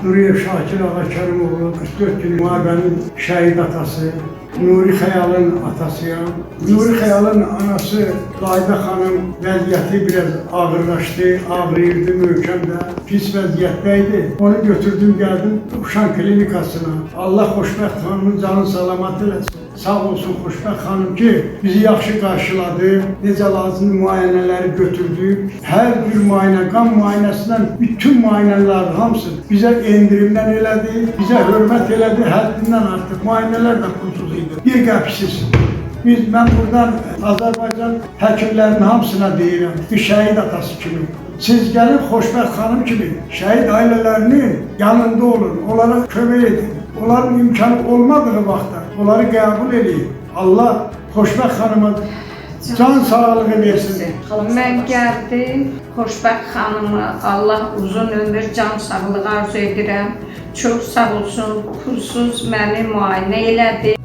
Nuriye Şakir Ağa Kərimoğlu 44 gün müharibənin şəhid atası, Nuri Xəyalın atasıyam. Nuri Xəyalın anası Layidə xanım vəziyyəti biraz ağırlaşdı, ağrıyırdı, möhkəm də, pis vəziyyətdə idi. Onu götürdüm, gəldim Uşaq klinikasına. Allah xoşbəxt xanımın canını salamat eləsin. Sağ olsun xoşbəxt xanım ki, bizi yaxşı qarşıladı, necə lazım müayinələri götürdü. Hər bir müayinə, qan müayinəsindən bütün müayinələr hamısı bizə endirimdən elədi, bizə hörmət elədi, həddindən artıq. Müayinələr də pulsuz idi. Bir qəpsiz. Mən buradan Azərbaycan həkimlərinin hamısına deyirəm, bir şəhid atası kimi. Siz gəlin xoşbəxt xanım kimi şəhid ailələrinin yanında olun, onlara kömək edin. Onların imkanı olmadığı vaxtda onları qəbul edin. Allah xoşbəxt xanıma can sağlığı versin. Mən gəldim, xoşbəxt xanıma Allah uzun ömür, can sağlığı arzu edirəm. Çox sağ olsun, pulsuz məni müayinə elədi.